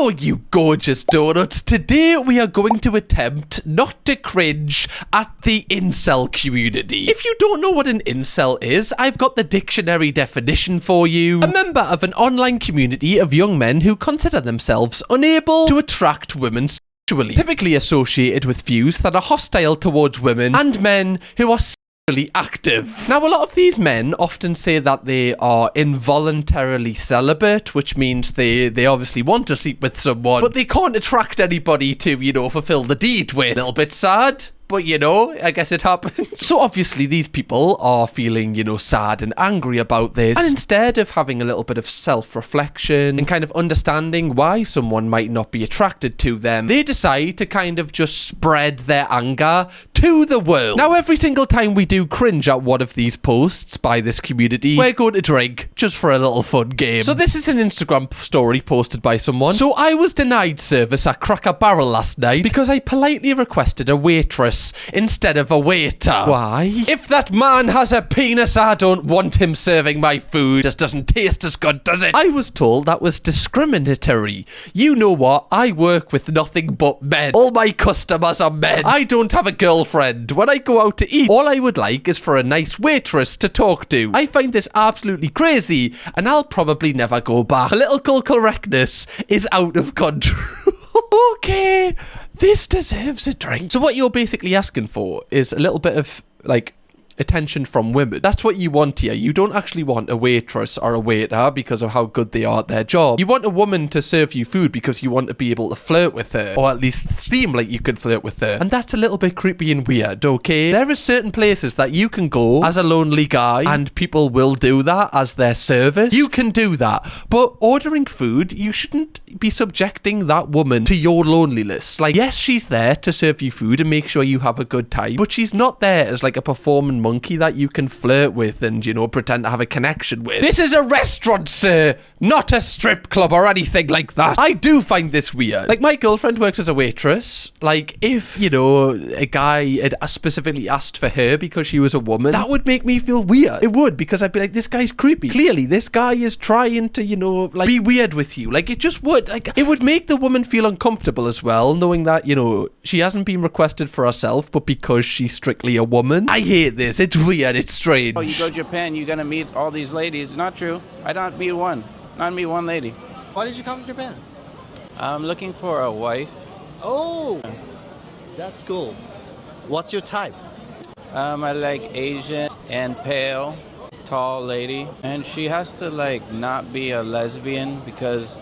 Hello, you gorgeous donuts. Today we are going to attempt not to cringe at the incel community. If you don't know what an incel is, I've got the dictionary definition for you. A member of an online community of young men who consider themselves unable to attract women sexually, typically associated with views that are hostile towards women and men who are active. Now, a lot of these men often say that they are involuntarily celibate, which means they obviously want to sleep with someone, but they can't attract anybody to, fulfill the deed with. A little bit sad, but I guess it happens. So obviously these people are feeling, sad and angry about this. And instead of having a little bit of self-reflection and kind of understanding why someone might not be attracted to them, they decide to kind of just spread their anger to the world. Now, every single time we do cringe at one of these posts by this community, we're going to drink just for a little fun game. So this is an Instagram story posted by someone. So I was denied service at Cracker Barrel last night because I politely requested a waitress instead of a waiter. Why? If that man has a penis, I don't want him serving my food. Just doesn't taste as good, does it? I was told that was discriminatory. You know what? I work with nothing but men. All my customers are men. I don't have a girlfriend. When I go out to eat, all I would like is for a nice waitress to talk to. I find this absolutely crazy, and I'll probably never go back. Political correctness is out of control. Okay, this deserves a drink. So what you're basically asking for is a little bit of, attention from women. That's what you want here. You don't actually want a waitress or a waiter because of how good they are at their job. You want a woman to serve you food because you want to be able to flirt with her, or at least seem like you could flirt with her. And that's a little bit creepy and weird, okay? There are certain places that you can go as a lonely guy and people will do that as their service. You can do that. But ordering food, you shouldn't be subjecting that woman to your loneliness. Yes, she's there to serve you food and make sure you have a good time, but she's not there as a performing monkey that you can flirt with and, pretend to have a connection with. This is a restaurant, sir, not a strip club or anything like that. I do find this weird. My girlfriend works as a waitress. If, a guy had specifically asked for her because she was a woman, that would make me feel weird. It would, because I'd be like, this guy's creepy. Clearly, this guy is trying to, be weird with you. It just would. It would make the woman feel uncomfortable as well, knowing that, she hasn't been requested for herself, but because she's strictly a woman. I hate this. It's weird. It's strange. Oh, you go to Japan, you're gonna meet all these ladies. Not true. I don't meet one. Not meet one lady. Why did you come to Japan? I'm looking for a wife. Oh, that's cool. What's your type? I like Asian and pale, tall lady. And she has to not be a lesbian, because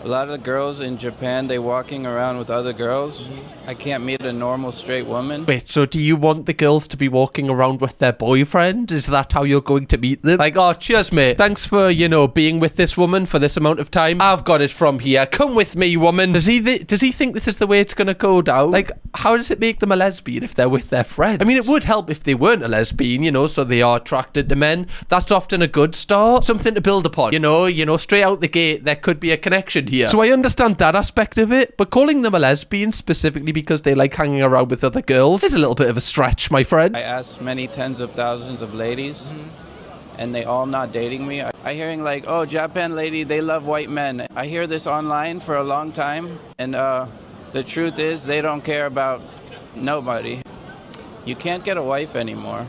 a lot of girls in Japan, they walking around with other girls. I can't meet a normal straight woman. Wait, so do you want the girls to be walking around with their boyfriend? Is that how you're going to meet them? Oh, cheers, mate. Thanks for, being with this woman for this amount of time. I've got it from here. Come with me, woman. Does he think this is the way it's going to go down? How does it make them a lesbian if they're with their friend? I mean, it would help if they weren't a lesbian, so they are attracted to men. That's often a good start. Something to build upon. Straight out the gate, there could be a connection here. So I understand that aspect of it, but calling them a lesbian specifically because they like hanging around with other girls is a little bit of a stretch, my friend. I asked many tens of thousands of ladies, and they all not dating me. I hearing oh, Japan lady, they love white men. I hear this online for a long time, and the truth is they don't care about nobody. You can't get a wife anymore.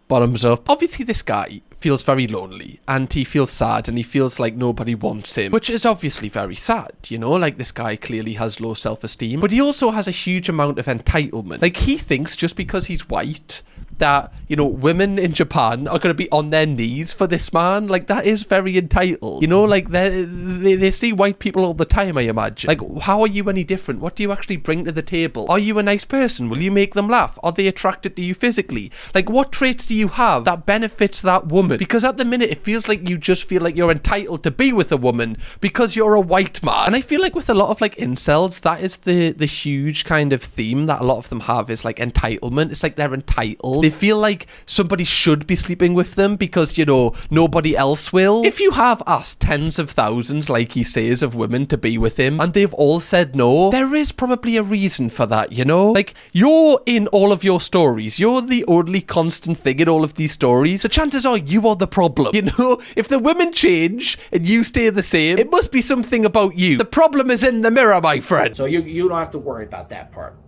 Bottoms up. Obviously, this guy feels very lonely and he feels sad and he feels like nobody wants him, which is obviously very sad, this guy clearly has low self-esteem, but he also has a huge amount of entitlement. He thinks just because he's white that, women in Japan are going to be on their knees for this man. That is very entitled. They see white people all the time, I imagine. How are you any different? What do you actually bring to the table? Are you a nice person? Will you make them laugh? Are they attracted to you physically? What traits do you have that benefits that woman? Because at the minute, it feels like you just feel like you're entitled to be with a woman because you're a white man. And I feel like with a lot of incels, that is the huge kind of theme that a lot of them have is entitlement. It's they're entitled. They feel like somebody should be sleeping with them because, you know, nobody else will. If you have asked tens of thousands, like he says, of women to be with him, and they've all said no, there is probably a reason for that, you know? Like, you're in all of your stories. You're the only constant thing in all of these stories. The chances are you are the problem. You know, if the women change and you stay the same, it must be something about you. The problem is in the mirror, my friend. So you don't have to worry about that part.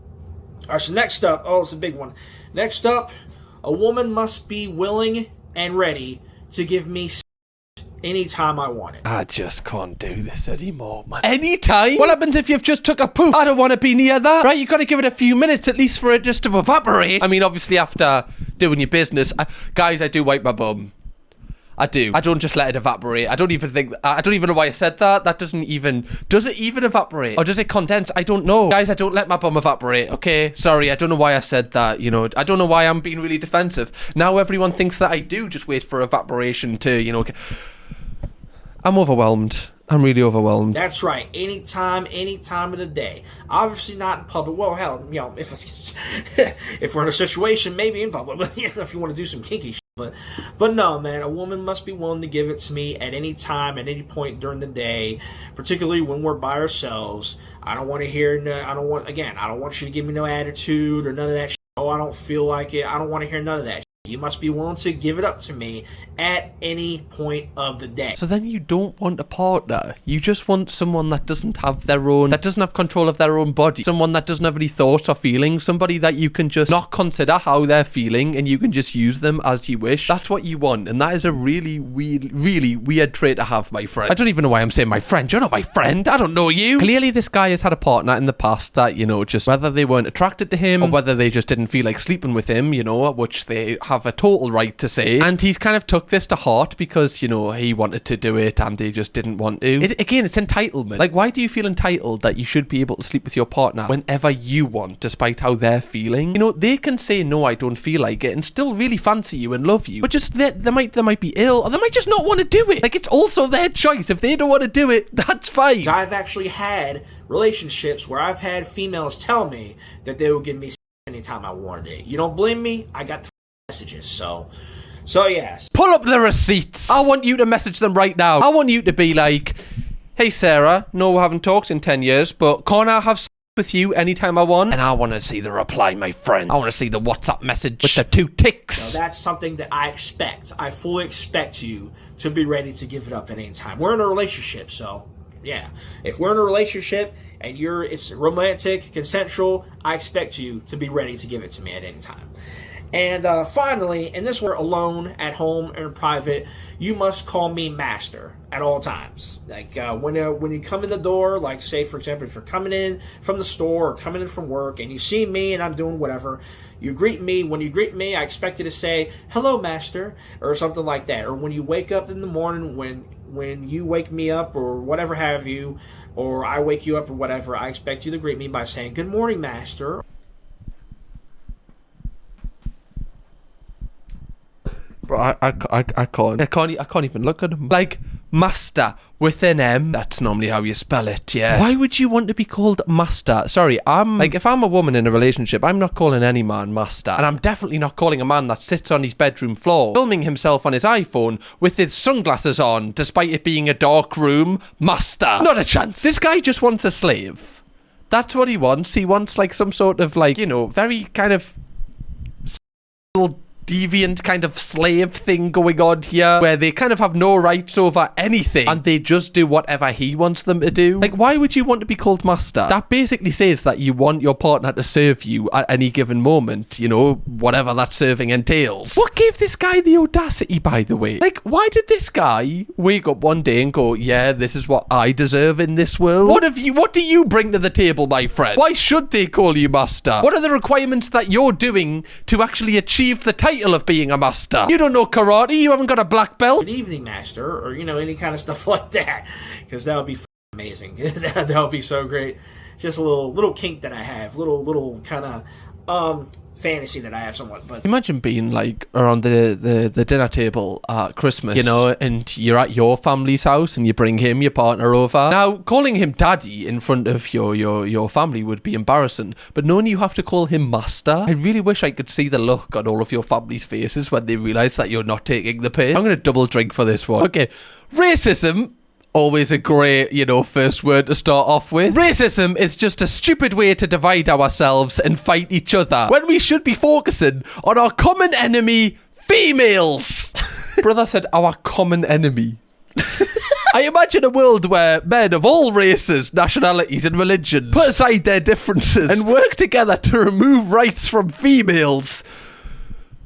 All right, so next up, oh, it's a big one. Next up, a woman must be willing and ready to give me anytime I want it. I just can't do this anymore, man. Anytime? What happens if you've just took a poop? I don't want to be near that. Right, you got to give it a few minutes at least for it just to evaporate. I mean, obviously after doing your business. Guys, I do wipe my bum. I do. I don't just let it evaporate. I don't even know why I said that. That does it even evaporate? Or does it condense? I don't know. Guys, I don't let my bum evaporate, okay? Sorry, I don't know why I said that, you know. I don't know why I'm being really defensive. Now everyone thinks that I do just wait for evaporation to, you know. I'm overwhelmed. I'm really overwhelmed. That's right. Any time of the day. Obviously not in public. Well, hell, you know, if we're in a situation, maybe in public. But you know, if you want to do some kinky shit. But no, man, a woman must be willing to give it to me at any time, at any point during the day, particularly when we're by ourselves. I don't want you to give me no attitude or none of that shit. Oh, I don't feel like it. I don't want to hear none of that shit. You must be willing to give it up to me at any point of the day. So then you don't want a partner. You just want someone that doesn't have control of their own body. Someone that doesn't have any thoughts or feelings. Somebody that you can just not consider how they're feeling and you can just use them as you wish. That's what you want. And that is a really weird trait to have, my friend. I don't even know why I'm saying my friend. You're not my friend. I don't know you. Clearly this guy has had a partner in the past that, you know, just whether they weren't attracted to him or whether they just didn't feel like sleeping with him, you know, which they have a total right to say, and he's kind of took this to heart because, you know, he wanted to do it and they just didn't want to. Again, it's entitlement. Like, why do you feel entitled that you should be able to sleep with your partner whenever you want, despite how they're feeling? You know, they can say, no, I don't feel like it, and still really fancy you and love you, but just they might be ill, or they might just not want to do it. Like, it's also their choice. If they don't want to do it, that's fine. I've actually had relationships where I've had females tell me that they will give me anytime I wanted it. You don't believe me? I got the messages, so yes. Pull up the receipts. I want you to message them right now. I want you to be like, hey Sarah, no, we haven't talked in 10 years, but can I have sex with you anytime I want? And I want to see the reply, my friend. I want to see the WhatsApp message with the 2 ticks. So that's something that I expect. I fully expect you to be ready to give it up at any time. We're in a relationship, so yeah. If we're in a relationship and it's romantic, consensual, I expect you to be ready to give it to me at any time. And finally, and this we're alone, at home, or in private, you must call me master at all times. Like when you come in the door, like say for example, if you're coming in from the store or coming in from work and you see me and I'm doing whatever, you greet me. When you greet me, I expect you to say, hello, master, or something like that. Or when you wake up in the morning, when you wake me up or whatever have you, or I wake you up or whatever, I expect you to greet me by saying, good morning, master. Bro, I can't even look at him. Like, master with an M. That's normally how you spell it, yeah. Why would you want to be called master? Sorry, if I'm a woman in a relationship, I'm not calling any man master. And I'm definitely not calling a man that sits on his bedroom floor, filming himself on his iPhone with his sunglasses on, despite it being a dark room, master. Not a chance. This guy just wants a slave. That's what he wants. He wants, like, some sort of, like, you know, very kind of deviant kind of slave thing going on here where they kind of have no rights over anything and they just do whatever he wants them to do. Like, why would you want to be called master? That basically says that you want your partner to serve you at any given moment, you know, whatever that serving entails. What gave this guy the audacity, by the way? Like, why did this guy wake up one day and go, yeah, this is what I deserve in this world? What do you bring to the table, my friend? Why should they call you master? What are the requirements that you're doing to actually achieve the title of being a master? You don't know karate, you haven't got a black belt. Good evening, master, or, you know, any kind of stuff like that, because that would be amazing. That would be so great. Just a little kink that I have, little kind of fantasy that I have somewhat. But imagine being like around the dinner table at Christmas, you know, and you're at your family's house and you bring him, your partner, over. Now, calling him daddy in front of your family would be embarrassing, but knowing you have to call him master, I really wish I could see the look on all of your family's faces when they realise that you're not taking the piss. I'm going to double drink for this one. Okay, racism. Always a great, you know, first word to start off with. Racism is just a stupid way to divide ourselves and fight each other when we should be focusing on our common enemy, females. Brother said our common enemy. I imagine a world where men of all races, nationalities and religions put aside their differences and work together to remove rights from females.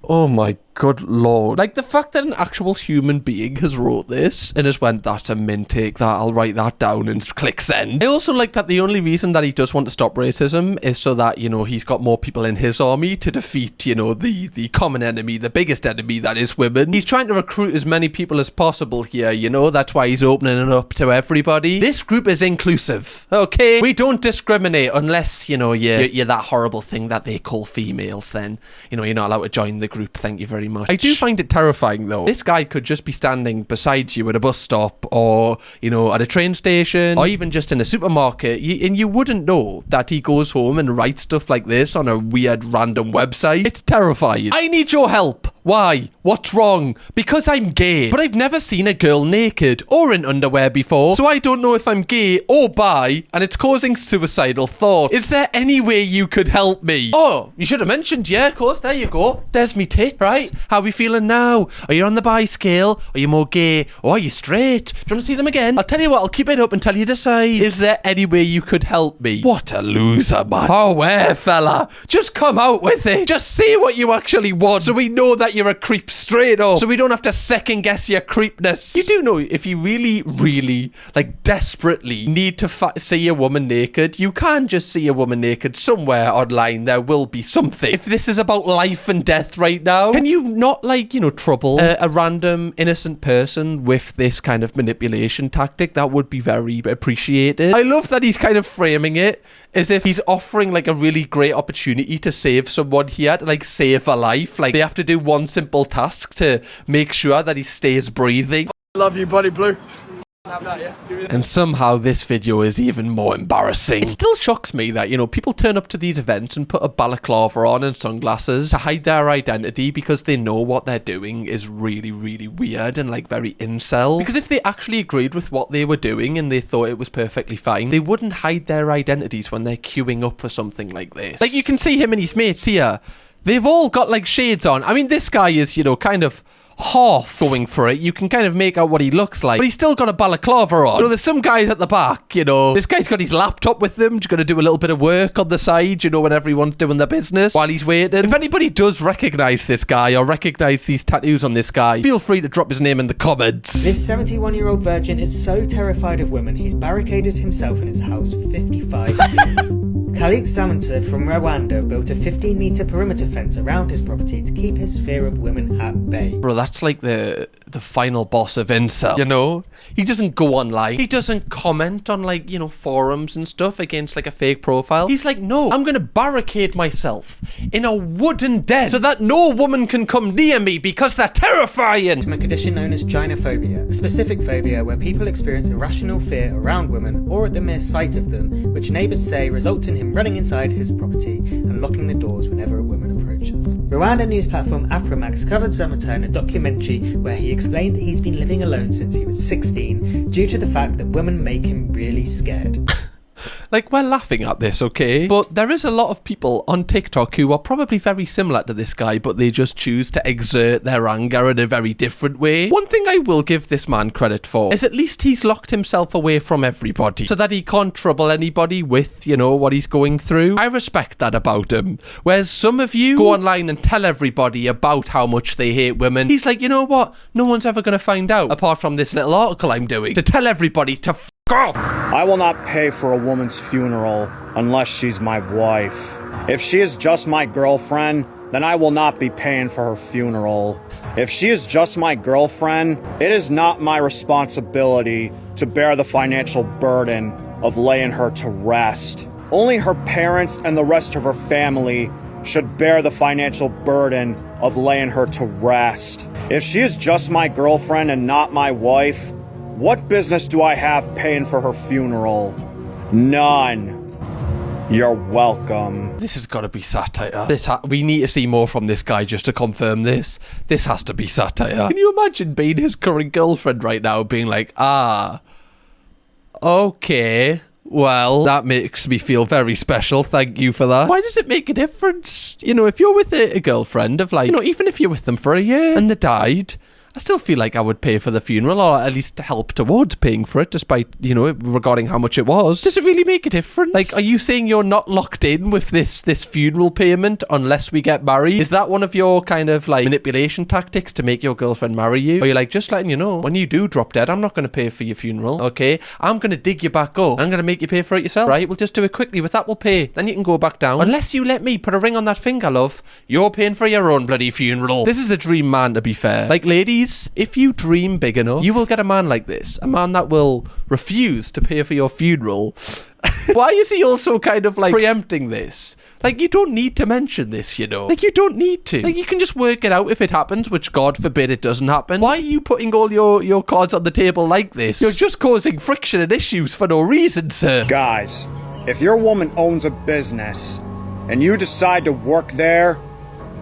Oh my good lord. Like, the fact that an actual human being has wrote this and has went, that's a mint take, that I'll write that down and click send. I also like that the only reason that he does want to stop racism is so that, you know, he's got more people in his army to defeat, you know, the common enemy, the biggest enemy, that is women. He's trying to recruit as many people as possible here, you know, that's why he's opening it up to everybody. This group is inclusive, okay? We don't discriminate unless, you know, you're that horrible thing that they call females, then, you know, you're not allowed to join the group. Thank you very much. I do find it terrifying though. This guy could just be standing beside you at a bus stop or, you know, at a train station or even just in a supermarket, and you wouldn't know that he goes home and writes stuff like this on a weird random website. It's terrifying. I need your help. Why? What's wrong? Because I'm gay. But I've never seen a girl naked or in underwear before, so I don't know if I'm gay or bi, and it's causing suicidal thoughts. Is there any way you could help me? Oh, you should have mentioned, yeah, of course, there you go. There's me tits. Right? How are we feeling now? Are you on the bi scale? Are you more gay? Or are you straight? Do you want to see them again? I'll tell you what, I'll keep it up until you decide. Is there any way you could help me? What a loser, man. Oh, where, fella? Just come out with it. Just say what you actually want so we know that you're a creep straight up, so we don't have to second guess your creepness. You do know, if you really, really, like, desperately need to see a woman naked, you can just see a woman naked somewhere online. There will be something. If this is about life and death right now, can you not, like, you know, trouble a random innocent person with this kind of manipulation tactic? That would be very appreciated. I love that he's kind of framing it as if he's offering, like, a really great opportunity to save someone here, to, like, save a life. Like, they have to do one simple task to make sure that he stays breathing. Love you, buddy blue. And somehow this video is even more embarrassing. It still shocks me that, you know, people turn up to these events and put a balaclava on and sunglasses to hide their identity because they know what they're doing is really, really weird and, like, very incel. Because if they actually agreed with what they were doing and they thought it was perfectly fine, they wouldn't hide their identities when they're queuing up for something like this. Like, you can see him and his mates here. They've all got, like, shades on. I mean, this guy is, you know, kind of half going for it. You can kind of make out what he looks like, but he's still got a balaclava on. You know, there's some guys at the back, you know. This guy's got his laptop with him, just gonna do a little bit of work on the side, you know, when everyone's doing their business while he's waiting. If anybody does recognize this guy or recognize these tattoos on this guy, feel free to drop his name in the comments. This 71-year-old virgin is so terrified of women, he's barricaded himself in his house for 55 years. Khalid Samantha from Rwanda built a 15-meter perimeter fence around his property to keep his fear of women at bay. Bro, that's like the final boss of Incel, you know? He doesn't go online. He doesn't comment on, like, you know, forums and stuff against, like, a fake profile. He's like, no, I'm gonna barricade myself in a wooden den so that no woman can come near me because they're terrifying. A condition known as gynophobia, a specific phobia where people experience irrational fear around women or at the mere sight of them, which neighbours say results in him running inside his property and locking the doors whenever a woman approaches. Rwanda news platform Afromax covered Samantha in a documentary where he explained that he's been living alone since he was 16 due to the fact that women make him really scared. Like, we're laughing at this, okay? But there is a lot of people on TikTok who are probably very similar to this guy, but they just choose to exert their anger in a very different way. One thing I will give this man credit for is at least he's locked himself away from everybody so that he can't trouble anybody with, you know, what he's going through. I respect that about him. Whereas some of you go online and tell everybody about how much they hate women. He's like, you know what? No one's ever going to find out, apart from this little article I'm doing, to tell everybody to off. I will not pay for a woman's funeral unless she's my wife. If she is just my girlfriend, then I will not be paying for her funeral. If she is just my girlfriend, it is not my responsibility to bear the financial burden of laying her to rest. Only her parents and the rest of her family should bear the financial burden of laying her to rest. If she is just my girlfriend and not my wife, what business do I have paying for her funeral? None. You're welcome. This has got to be satire. We need to see more from this guy just to confirm this. This has to be satire. Can you imagine being his current girlfriend right now, being like, okay, well, that makes me feel very special. Thank you for that. Why does it make a difference? You know, if you're with a girlfriend of like, you know, even if you're with them for a year and they died, I still feel like I would pay for the funeral, or at least help towards paying for it, despite, you know, regarding how much it was. Does it really make a difference? Like, are you saying you're not locked in with this funeral payment unless we get married? Is that one of your kind of like manipulation tactics to make your girlfriend marry you? Or you're like, just letting you know, when you do drop dead, I'm not going to pay for your funeral, okay? I'm going to dig you back up. I'm going to make you pay for it yourself, right? We'll just do it quickly. With that, we'll pay. Then you can go back down. Unless you let me put a ring on that finger, love, you're paying for your own bloody funeral. This is the dream man, to be fair. Like, ladies, if you dream big enough, you will get a man like this. A man that will refuse to pay for your funeral. Why is he also kind of like preempting this? Like, you don't need to mention this, you know? Like, you don't need to. Like, you can just work it out if it happens, which God forbid it doesn't happen. Why are you putting all your cards on the table like this? You're just causing friction and issues for no reason, sir. Guys, if your woman owns a business and you decide to work there,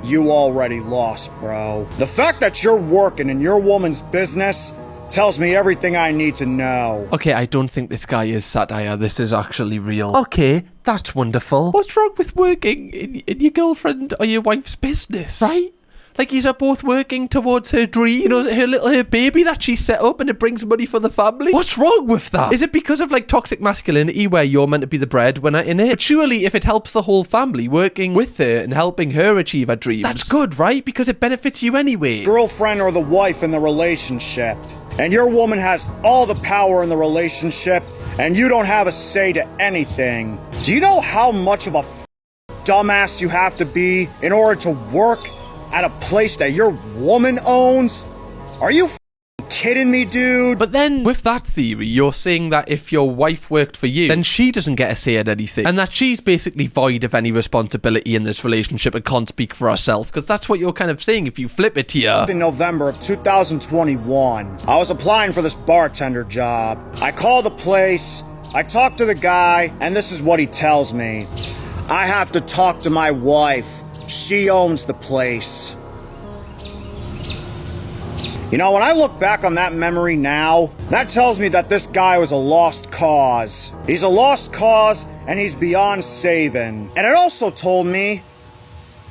you already lost, bro. The fact that you're working in your woman's business tells me everything I need to know. Okay, I don't think this guy is satire. This is actually real. Okay, that's wonderful. What's wrong with working in your girlfriend or your wife's business, right? Like, you're both working towards her dream, you know, her baby that she set up, and it brings money for the family. What's wrong with that? Is it because of like toxic masculinity where you're meant to be the breadwinner in it? But surely if it helps the whole family, working with her and helping her achieve her dreams, that's good, right? Because it benefits you anyway. Girlfriend or the wife in the relationship, and your woman has all the power in the relationship, and you don't have a say to anything. Do you know how much of a dumbass you have to be in order to work at a place that your woman owns? Are you kidding me, dude? But then, with that theory, you're saying that if your wife worked for you, then she doesn't get a say in anything, and that she's basically void of any responsibility in this relationship and can't speak for herself, because that's what you're kind of saying if you flip it here. In November of 2021, I was applying for this bartender job. I call the place, I talk to the guy, and this is what he tells me. I have to talk to my wife. She owns the place. You know, when I look back on that memory now, that tells me that this guy was a lost cause. He's a lost cause, and he's beyond saving. And it also told me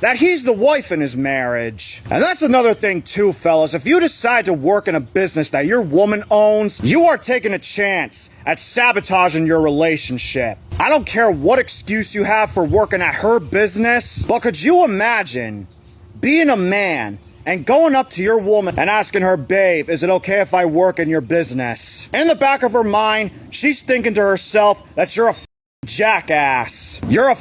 that he's the wife in his marriage. And that's another thing too, fellas. If you decide to work in a business that your woman owns, you are taking a chance at sabotaging your relationship. I don't care what excuse you have for working at her business, but could you imagine being a man and going up to your woman and asking her, babe, is it okay if I work in your business? In the back of her mind, she's thinking to herself that you're a jackass. You're a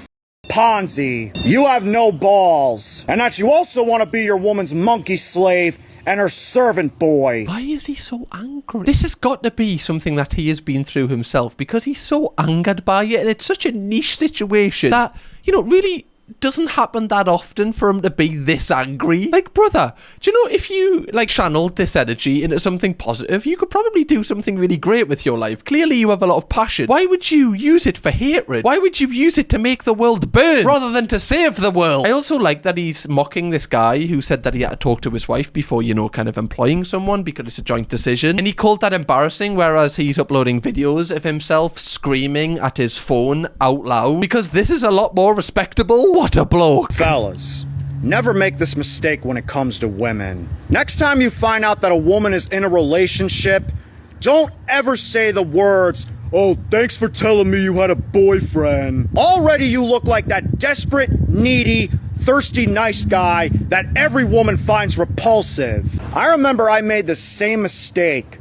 Ponzi. You have no balls. And that you also want to be your woman's monkey slave and her servant boy. Why is he so angry? This has got to be something that he has been through himself, because he's so angered by it, and it's such a niche situation that, you know, really doesn't happen that often for him to be this angry. Like, brother, do you know, if you like channeled this energy into something positive, you could probably do something really great with your life. Clearly you have a lot of passion. Why would you use it for hatred? Why would you use it to make the world burn rather than to save the world? I also like that he's mocking this guy who said that he had to talk to his wife before, you know, kind of employing someone because it's a joint decision, and he called that embarrassing, whereas he's uploading videos of himself screaming at his phone out loud, because this is a lot more respectable. What a bloke. Fellas, never make this mistake when it comes to women. Next time you find out that a woman is in a relationship, don't ever say the words, "Oh, thanks for telling me you had a boyfriend." Already you look like that desperate, needy, thirsty, nice guy that every woman finds repulsive. I remember I made the same mistake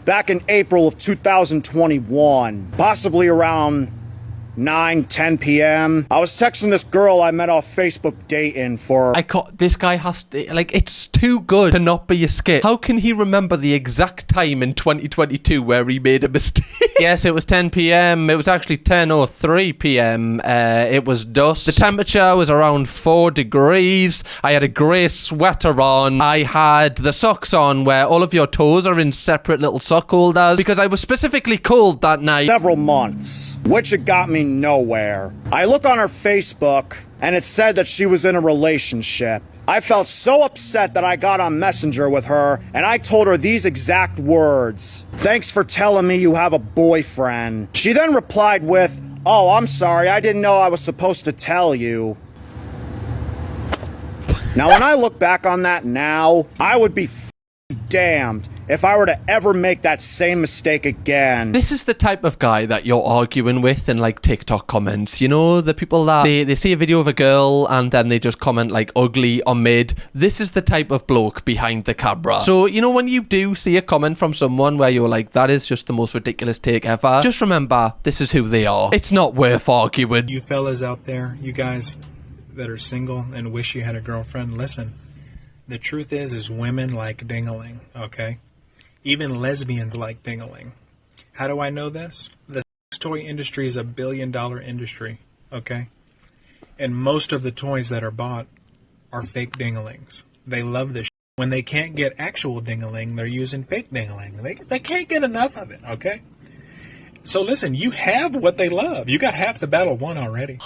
back in April of 2021, possibly around 9, 10 p.m. I was texting this girl I met off Facebook dating for... This guy has to, like, it's too good to not be a skit. How can he remember the exact time in 2022 where he made a mistake? Yes, it was 10 p.m. It was actually 10:03 p.m. It was dusk. The temperature was around 4 degrees. I had a grey sweater on. I had the socks on where all of your toes are in separate little sock holders because I was specifically cold that night. Several months, which it got me nowhere. I look on her Facebook and it said that she was in a relationship. I felt so upset that I got on Messenger with her and I told her these exact words. "Thanks for telling me you have a boyfriend." She then replied with, "Oh, I'm sorry, I didn't know I was supposed to tell you." Now, when I look back on that now, I would be damned if I were to ever make that same mistake again. This is the type of guy that you're arguing with in like TikTok comments. You know, the people that they see a video of a girl and then they just comment like ugly or mid. This is the type of bloke behind the camera. So, you know, when you do see a comment from someone where you're like, that is just the most ridiculous take ever, just remember, this is who they are. It's not worth arguing. You fellas out there, you guys that are single and wish you had a girlfriend, listen. The truth is women like ding-a-ling, okay? Even lesbians like ding-a-ling. How do I know this? The sex toy industry is a $1 billion industry, okay? And most of the toys that are bought are fake ding-a-lings. They love this shit. When they can't get actual ding-a-ling, they're using fake ding-a-ling. They can't get enough of it, okay? So listen, you have what they love. You got half the battle won already.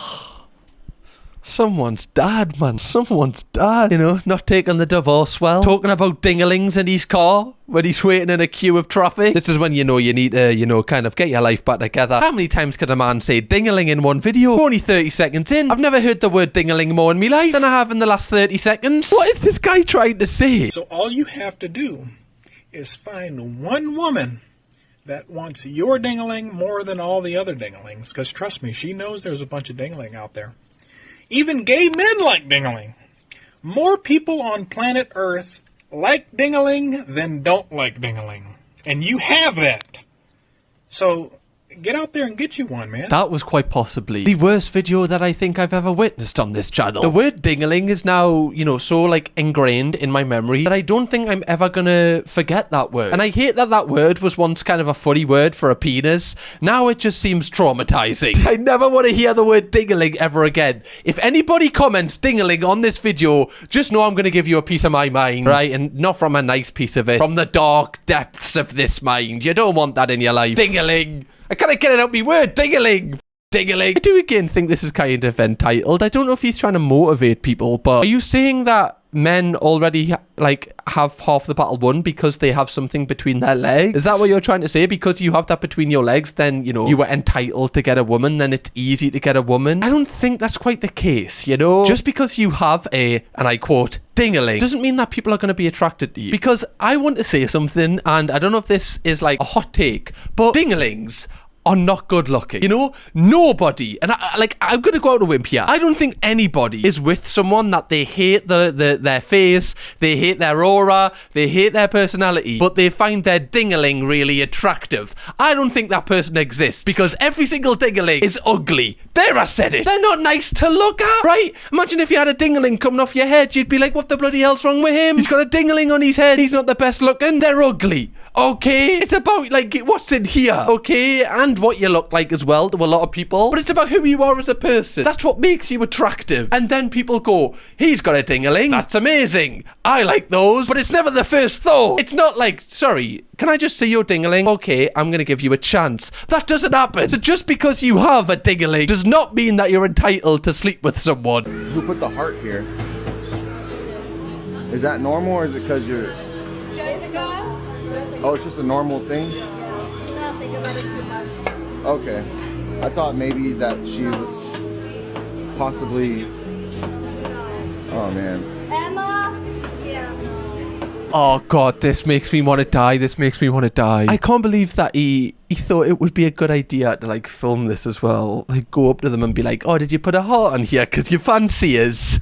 Someone's dad, man. Someone's dad. You know, not taking the divorce well. Talking about dinglings in his car when he's waiting in a queue of traffic. This is when you know you need to, you know, kind of get your life back together. How many times could a man say dingling in one video? We're only 30 seconds in. I've never heard the word dingling more in my life than I have in the last 30 seconds. What is this guy trying to say? So all you have to do is find one woman that wants your dingling more than all the other dinglings. Because trust me, she knows there's a bunch of dingling out there. Even gay men like ding-a-ling. More people on planet Earth like ding-a-ling than don't like ding-a-ling. And you have that. So get out there and get you one, man. That was quite possibly the worst video that I think I've ever witnessed on this channel. The word dingling is now, you know, so like ingrained in my memory that I don't think I'm ever gonna forget that word. And I hate that that word was once kind of a funny word for a penis. Now it just seems traumatizing. I never want to hear the word dingling ever again. If anybody comments dingling on this video, just know I'm gonna give you a piece of my mind, right? And not from a nice piece of it, from the dark depths of this mind. You don't want that in your life. Dingling. I can't get it out me word. Dingling. Dingling. I do again think this is kind of entitled. I don't know if he's trying to motivate people, but are you saying that men already like have half the battle won because they have something between their legs? Is that what you're trying to say? Because you have that between your legs, then, you know, you were entitled to get a woman, then it's easy to get a woman? I don't think that's quite the case, you know? Just because you have a, and I quote, dingling, doesn't mean that people are going to be attracted to you. Because I want to say something, and I don't know if this is like a hot take, but dinglings are not good looking. You know, nobody, and I'm gonna go out on a whim here. I don't think anybody is with someone that they hate their face, they hate their aura, they hate their personality, but they find their dingling really attractive. I don't think that person exists, because every single dingling is ugly. There, I said it. They're not nice to look at, right? Imagine if you had a dingling coming off your head, you'd be like, what the bloody hell's wrong with him? He's got a dingling on his head. He's not the best looking. They're ugly. Okay, it's about like what's in here, okay, and what you look like as well to a lot of people, but it's about who you are as a person. That's what makes you attractive. And then people go, he's got a ding-a-ling, that's amazing, I like those, but it's never the first thought. It's not like, sorry, can I just see your ding-a-ling? Okay, I'm gonna give you a chance. That doesn't happen. So just because you have a ding-a-ling does not mean that you're entitled to sleep with someone. Who put the heart here? Is that normal, or is it because you're... Jessica? Oh, it's just a normal thing? Not think about it too much. Okay. I thought maybe that she was possibly... Oh, man. Emma? Yeah, no. Oh god, this makes me want to die. This makes me want to die. I can't believe that he thought it would be a good idea to like film this as well. Like go up to them and be like, oh, did you put a heart on here because you fancy us?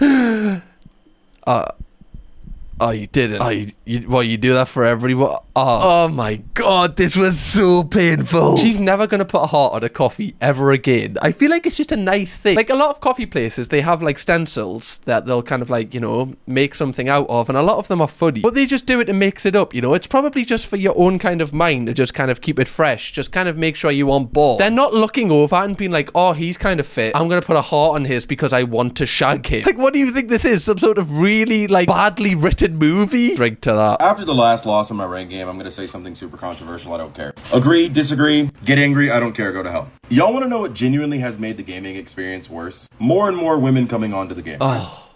Oh, you didn't. You do that for everyone? Oh my god, this was so painful. She's never gonna put a heart on a coffee ever again. I feel like it's just a nice thing. Like a lot of coffee places, they have like stencils that they'll kind of like, you know, make something out of, and a lot of them are funny, but they just do it to mix it up, you know. It's probably just for your own kind of mind to just kind of keep it fresh, just kind of make sure you're on board. They're not looking over and being like, oh, he's kind of fit, I'm gonna put a heart on his because I want to shag him. Like, what do you think this is? Some sort of really like badly written movie? Drink to that. After the last loss in my rank game, I'm gonna say something super controversial. I don't care. Agree, disagree, get angry, I don't care, go to hell. Y'all wanna know what genuinely has made the gaming experience worse? More and more women coming onto the game. Oh,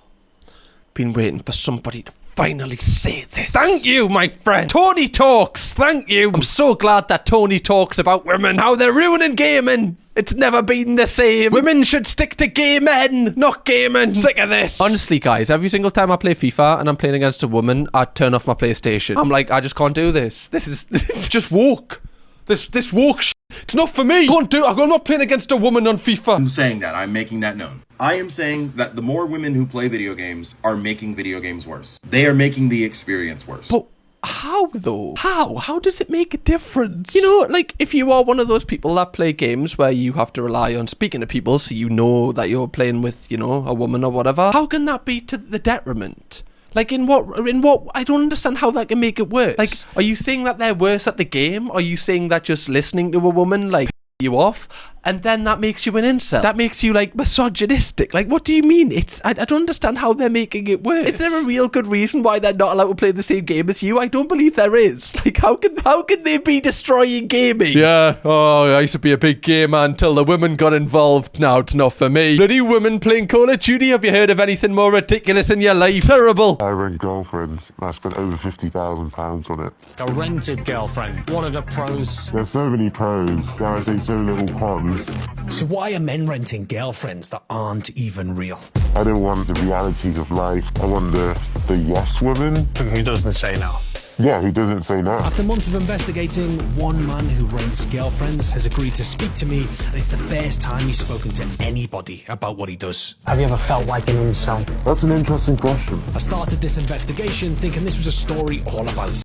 been waiting for somebody to finally say this. Thank you, my friend. Tony Talks, thank you. I'm so glad that Tony talks about women, how they're ruining gaming. It's never been the same. Women should stick to gay men, not gaming. Sick of this. Honestly, guys, every single time I play FIFA and I'm playing against a woman, I turn off my PlayStation. I'm like, I just can't do this. This is it's just woke. This woke shit. It's not for me. Can't do it. I'm not playing against a woman on FIFA. I'm saying that. I'm making that known. I am saying that the more women who play video games are making video games worse. They are making the experience worse. But how though? How does it make a difference? You know, like if you are one of those people that play games where you have to rely on speaking to people so you know that you're playing with, you know, a woman or whatever, how can that be to the detriment? Like in what I don't understand how that can make it worse. Like, are you saying that they're worse at the game? Are you saying that just listening to a woman like you off and then that makes you an incel? That makes you like misogynistic? Like, what do you mean? I don't understand how they're making it worse. Is there a real good reason why they're not allowed to play the same game as you? I don't believe there is. Like, how can they be destroying gaming? Yeah, oh, I used to be a big gamer until the women got involved. Now it's not for me. Bloody women playing Call of Duty. Have you heard of anything more ridiculous in your life? Terrible. I rent girlfriends. I spent over £50,000 on it. A rented girlfriend. What are the pros? There's so many pros. There I see so little cons. So why are men renting girlfriends that aren't even real? I don't want the realities of life. I want the yes woman. Who doesn't say no? Yeah, who doesn't say no? After months of investigating, one man who rents girlfriends has agreed to speak to me, and it's the first time he's spoken to anybody about what he does. Have you ever felt like an incel? That's an interesting question. I started this investigation thinking this was a story all about sex,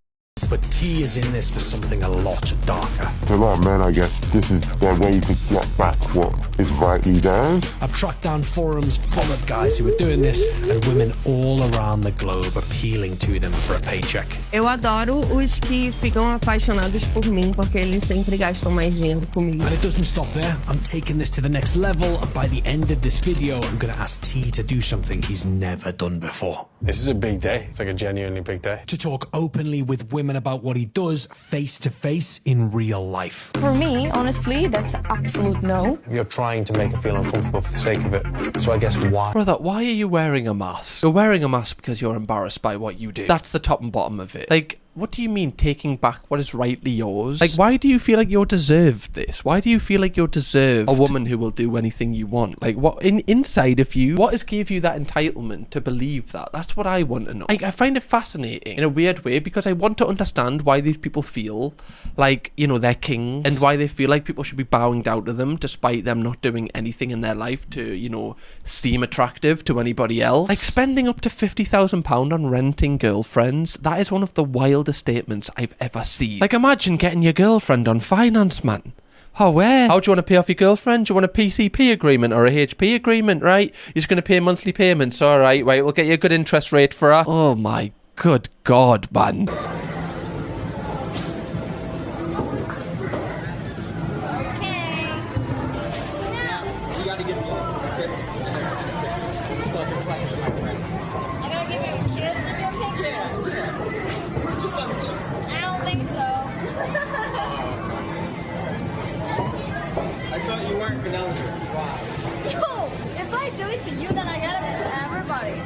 but T is in this for something a lot darker. To a lot of men, I guess, this is their way to get back what is rightly theirs. I've tracked down forums full of guys who are doing this and women all around the globe appealing to them for a paycheck. Eu adoro os que ficam apaixonados por mim porque eles sempre gastam mais dinheiro comigo. And it doesn't stop there. I'm taking this to the next level, and by the end of this video, I'm going to ask T to do something he's never done before. This is a big day. It's like a genuinely big day. To talk openly with women about what he does face to face in real life. For me, honestly, that's an absolute no. You're trying to make her feel uncomfortable for the sake of it. So I guess why? Brother, why are you wearing a mask? You're wearing a mask because you're embarrassed by what you do. That's the top and bottom of it. Like, what do you mean taking back what is rightly yours? Like, why do you feel like you're deserved this? Why do you feel like you're deserved a woman who will do anything you want? Like, what inside of you, what has gave you that entitlement to believe that? That's what I want to know. Like, I find it fascinating in a weird way because I want to understand why these people feel like, you know, they're kings and why they feel like people should be bowing down to them despite them not doing anything in their life to, you know, seem attractive to anybody else. Like, spending up to £50,000 on renting girlfriends, that is one of the wildest statements I've ever seen. Like, imagine getting your girlfriend on finance, man. Oh, where? How do you want to pay off your girlfriend? Do you want a PCP agreement or a HP agreement, right? You're just going to pay monthly payments. All right, we'll get you a good interest rate for her. Oh my good God, man.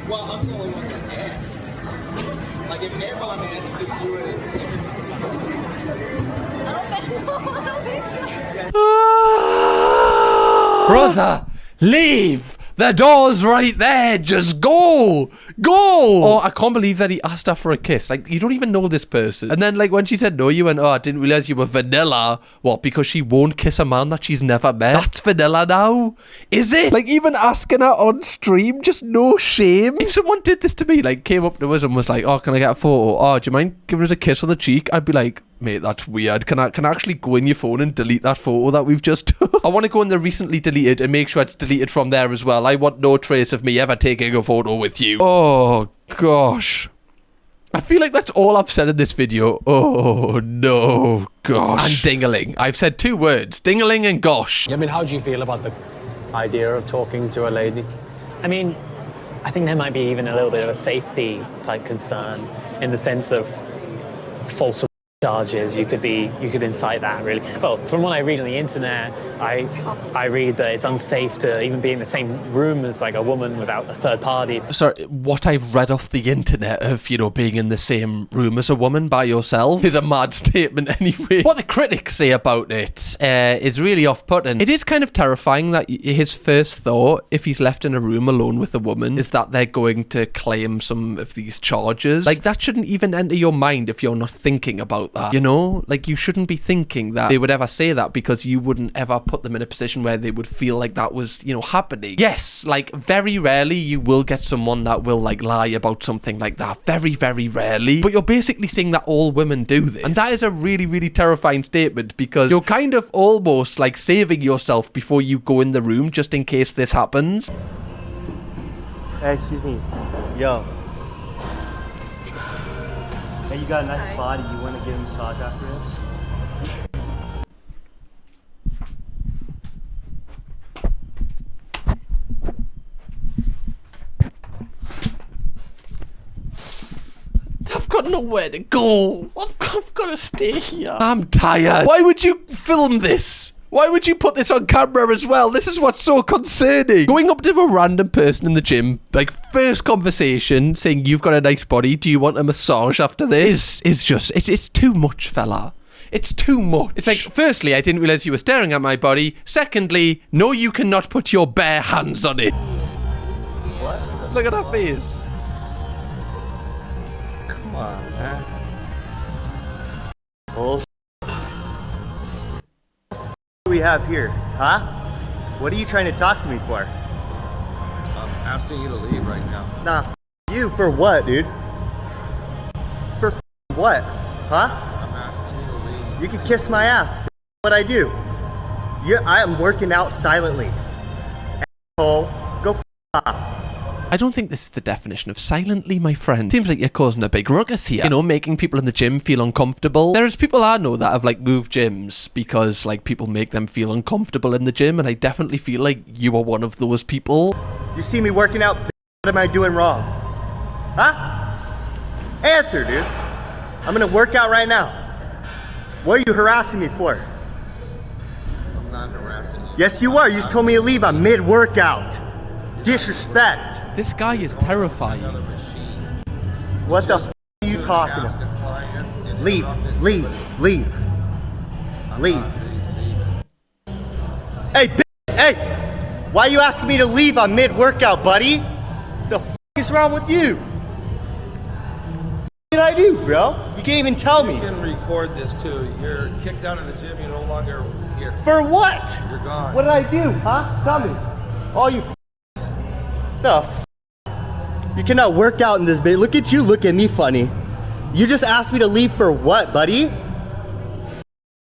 Well, I'm the only one that asked. Like, if everyone asked, if you would. Brother, leave! The door's right there. Just go. Go. Oh, I can't believe that he asked her for a kiss. Like, you don't even know this person. And then, like, when she said no, you went, oh, I didn't realize you were vanilla. What, because she won't kiss a man that she's never met? That's vanilla now? Is it? Like, even asking her on stream, just no shame. If someone did this to me, like, came up to us and was like, oh, can I get a photo? Oh, do you mind giving us a kiss on the cheek? I'd be like, mate, that's weird. Can I actually go in your phone and delete that photo that we've just took? I want to go in the recently deleted and make sure it's deleted from there as well. I want no trace of me ever taking a photo with you. Oh, gosh. I feel like that's all I've said in this video. Oh, no, gosh. And dingling. I've said 2 words. Dingling and gosh. I mean, how do you feel about the idea of talking to a lady? I mean, I think there might be even a little bit of a safety type concern in the sense of false charges. You could incite that, really. Well, from what I read on the internet, I read that it's unsafe to even be in the same room as like a woman without a third party. Sorry, what I've read off the internet of, you know, being in the same room as a woman by yourself is a mad statement anyway. What the critics say about it is really off-putting. It is kind of terrifying that his first thought, if he's left in a room alone with a woman, is that they're going to claim some of these charges. Like, that shouldn't even enter your mind if you're not thinking about that, you know? Like, you shouldn't be thinking that they would ever say that, because you wouldn't ever put them in a position where they would feel like that was, you know, happening. Yes, like, very rarely you will get someone that will, like, lie about something like that. Very, very rarely. But you're basically saying that all women do this. And that is a really, really terrifying statement, because you're kind of almost, like, saving yourself before you go in the room just in case this happens. Hey, excuse me. Yo. Hey, you got a nice body. You want to get a massage after this? I've got nowhere to go. I've got to stay here. I'm tired. Why would you film this? Why would you put this on camera as well? This is what's so concerning. Going up to a random person in the gym, like, first conversation, saying you've got a nice body, do you want a massage after this? Is just, it's too much, fella. It's too much. It's like, firstly, I didn't realize you were staring at my body. Secondly, no, you cannot put your bare hands on it. What? Look at her face. Come on, man. Bullshit. What do we have here, huh? What are you trying to talk to me for? I'm asking you to leave right now. Nah, you for what, dude? For what, huh? I'm asking you to leave. You can kiss my ass. What I do? I am working out silently. Asshole, go off. I don't think this is the definition of silently, my friend. Seems like you're causing a big ruckus here. You know, making people in the gym feel uncomfortable. There's people I know that have, like, moved gyms because, like, people make them feel uncomfortable in the gym, and I definitely feel like you are one of those people. You see me working out, what am I doing wrong? Huh? Answer, dude. I'm gonna work out right now. What are you harassing me for? I'm not harassing you. Yes, you are. You just told me to leave. I'm mid-workout. Disrespect. This guy is terrifying. What the f are you talking about? Leave. Leave. Leave. Leave. Hey, hey! Why are you asking me to leave on mid-workout, buddy? The f is wrong with you? What did I do, bro? You can't even tell me. You can record this too. You're kicked out of the gym. You're no longer here. For what? You're gone. What did I do, huh? Tell me. All you the f you cannot work out in this bit. Look at you, look at me funny. You just asked me to leave for what, buddy?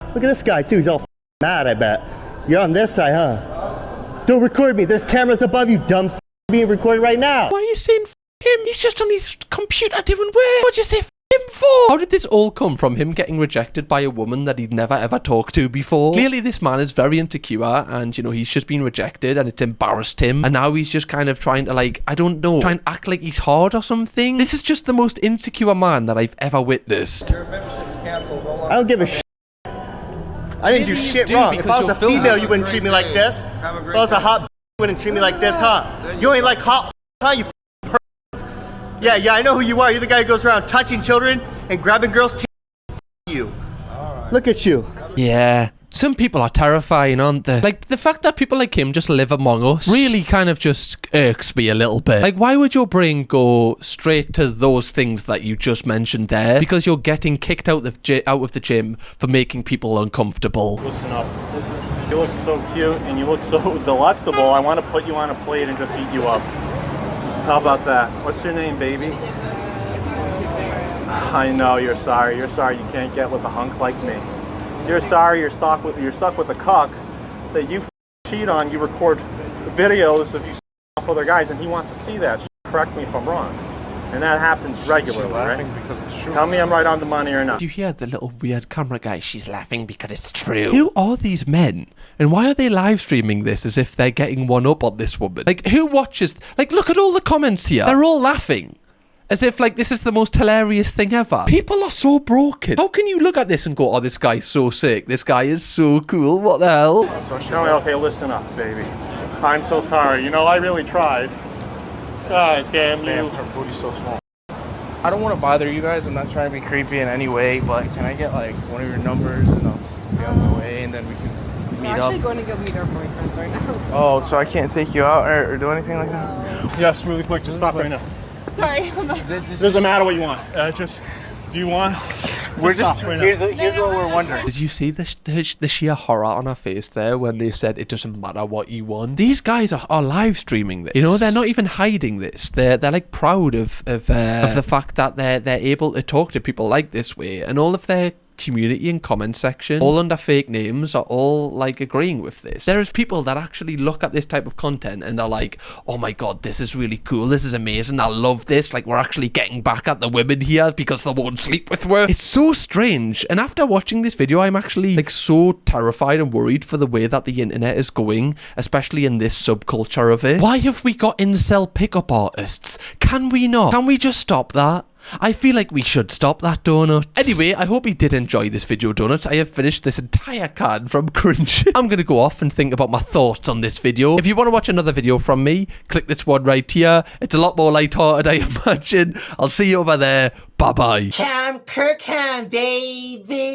Look at this guy too, he's all mad, I bet. You're on this side, huh? Don't record me, there's cameras above you, dumb being recorded right now. Why are you saying him? He's just on his computer doing work. What'd you say him for? How did this all come from him getting rejected by a woman that he'd never ever talked to before? Clearly this man is very insecure, and, you know, he's just been rejected and it's embarrassed him, and now he's just kind of trying to, like, I don't know, try and act like he's hard or something. This is just the most insecure man that I've ever witnessed. Your membership's canceled. I don't give a shit. I didn't do shit wrong. If I was a female, you wouldn't treat me like this. If I was a hot, you wouldn't treat me like this, huh? You ain't like hot, huh? You yeah, I know who you are. You're the guy who goes around touching children and grabbing girls' you. Look at you. Yeah. Some people are terrifying, aren't they? Like, the fact that people like him just live among us really kind of just irks me a little bit. Like, why would your brain go straight to those things that you just mentioned there? Because you're getting kicked out of the gym for making people uncomfortable. Listen up. You look so cute and you look so delectable. I want to put you on a plate and just eat you up. How about that? What's your name, baby? I know you're sorry. You're sorry you can't get with a hunk like me. You're sorry you're stuck with a cuck that you cheat on. You record videos of you off other guys, and he wants to see that. Correct me if I'm wrong. And that happens regularly, right? Because it's true. Tell me I'm right on the money or not. Do you hear the little weird camera guy? She's laughing because it's true. Who are these men? And why are they live streaming this as if they're getting one up on this woman? Like, who watches? Like, look at all the comments here. They're all laughing. As if, like, this is the most hilarious thing ever. People are so broken. How can you look at this and go, oh, this guy's so sick. This guy is so cool. What the hell? So, Shelly, okay, listen up, baby. I'm so sorry. You know, I really tried. God damn you. Her booty's so small. I don't want to bother you guys. I'm not trying to be creepy in any way, but can I get, like, one of your numbers and I'll be on my way and then we can meet up? We're actually going to go meet our boyfriends right now. So. Oh, so I can't take you out or do anything like that? Yes, really quick. Just stop right now. Sorry. Doesn't matter what you want. Do you want? We're just, here's what we're wondering. Did you see the sheer horror on her face there when they said it doesn't matter what you want? These guys are live streaming this. You know, they're not even hiding this. They're like proud of the fact that they're able to talk to people like this way, and all of their community and comment section, all under fake names, are all like agreeing with this. There is people that actually look at this type of content and are like, oh my god, this is really cool, this is amazing, I love this, like we're actually getting back at the women here because they won't sleep with her. It's so strange, and after watching this video I'm actually like so terrified and worried for the way that the internet is going, especially in this subculture of it. Why have we got incel pickup artists? Can we not? Can we just stop that? I feel like we should stop that, Donuts. Anyway, I hope you did enjoy this video, Donuts. I have finished this entire can from Cringe. I'm going to go off and think about my thoughts on this video. If you want to watch another video from me, click this one right here. It's a lot more lighthearted, I imagine. I'll see you over there. Bye-bye. Cam Kirkham, baby.